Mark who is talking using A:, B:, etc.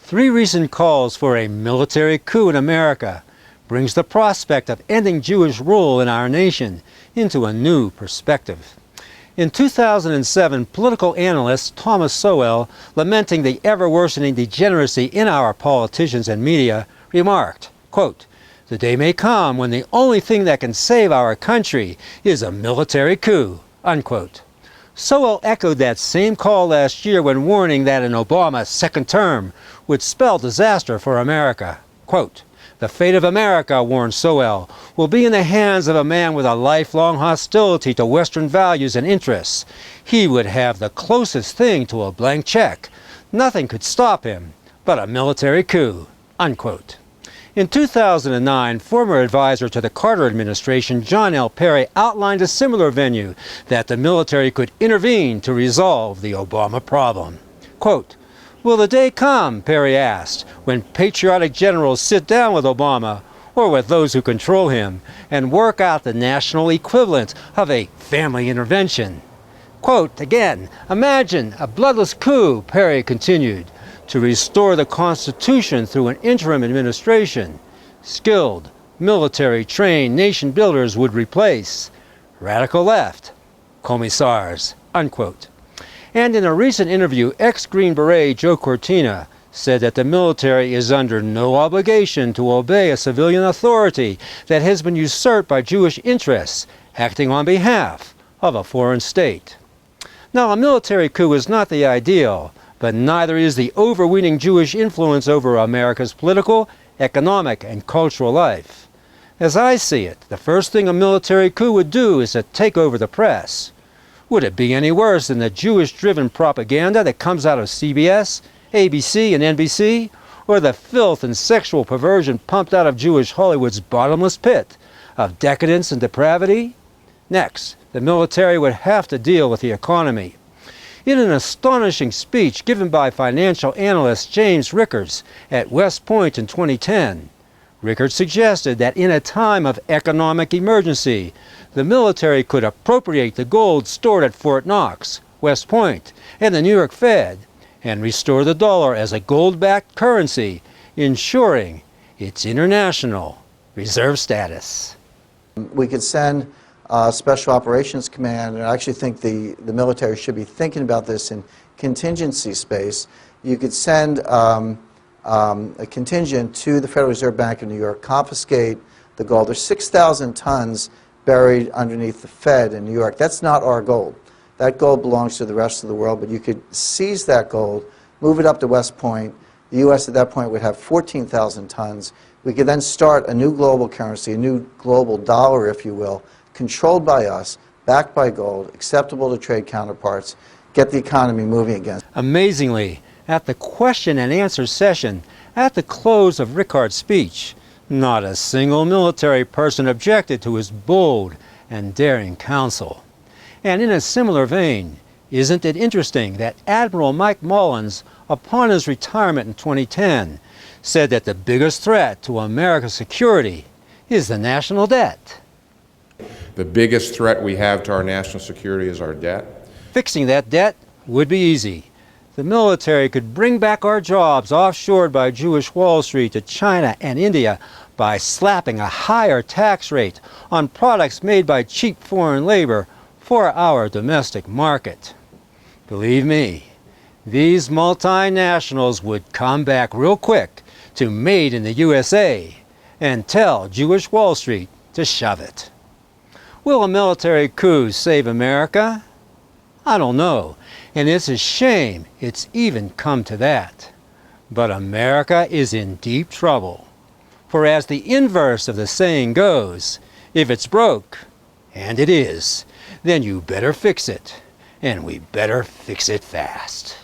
A: 3 recent calls for a military coup in America brings the prospect of ending Jewish rule in our nation into a new perspective. In 2007, political analyst Thomas Sowell, lamenting the ever-worsening degeneracy in our politicians and media, remarked, quote, "The day may come when the only thing that can save our country is a military coup," unquote. Sowell echoed that same call last year when warning that an Obama second term would spell disaster for America. Quote, "The fate of America," warned Sowell, "will be in the hands of a man with a lifelong hostility to Western values and interests. He would have the closest thing to a blank check. Nothing could stop him but a military coup," unquote. In 2009, former advisor to the Carter administration, John L. Perry, outlined a similar venue that the military could intervene to resolve the Obama problem. Quote, "Will the day come," Perry asked, "when patriotic generals sit down with Obama, or with those who control him, and work out the national equivalent of a family intervention?" Quote, again, "Imagine a bloodless coup," Perry continued, "to restore the Constitution through an interim administration. Skilled, military-trained nation builders would replace radical left commissars," unquote. And in a recent interview, ex-Green Beret Joe Cortina said that the military is under no obligation to obey a civilian authority that has been usurped by Jewish interests acting on behalf of a foreign state. Now, a military coup is not the ideal, but neither is the overweening Jewish influence over America's political, economic, and cultural life. As I see it, the first thing a military coup would do is to take over the press. Would it be any worse than the Jewish-driven propaganda that comes out of CBS, ABC, and NBC, or the filth and sexual perversion pumped out of Jewish Hollywood's bottomless pit of decadence and depravity? Next, the military would have to deal with the economy. In an astonishing speech given by financial analyst James Rickards at West Point in 2010, Rickards suggested that in a time of economic emergency, the military could appropriate the gold stored at Fort Knox, West Point, and the New York Fed, and restore the dollar as a gold-backed currency, ensuring its international reserve status.
B: We could send Special Operations Command, and I actually think the military should be thinking about this in contingency space. You could send a contingent to the Federal Reserve Bank of New York, confiscate the gold. There's 6,000 tons buried underneath the Fed in New York. That's not our gold. That gold belongs to the rest of the world, but you could seize that gold, move it up to West Point. The U.S. at that point would have 14,000 tons. We could then start a new global currency, a new global dollar, if you will, controlled by us, backed by gold, acceptable to trade counterparts, get the economy moving again.
A: Amazingly, at the question and answer session, at the close of Rickards' speech, not a single military person objected to his bold and daring counsel. And in a similar vein, isn't it interesting that Admiral Mike Mullins, upon his retirement in 2010, said that the biggest threat to America's security is the national debt?
C: The biggest threat we have to our national security is our debt.
A: Fixing that debt would be easy. The military could bring back our jobs offshored by Jewish Wall Street to China and India by slapping a higher tax rate on products made by cheap foreign labor for our domestic market. Believe me, these multinationals would come back real quick to Made in the USA and tell Jewish Wall Street to shove it. Will a military coup save America? I don't know, and it's a shame it's even come to that. But America is in deep trouble. For as the inverse of the saying goes, if it's broke, and it is, then you better fix it, and we better fix it fast.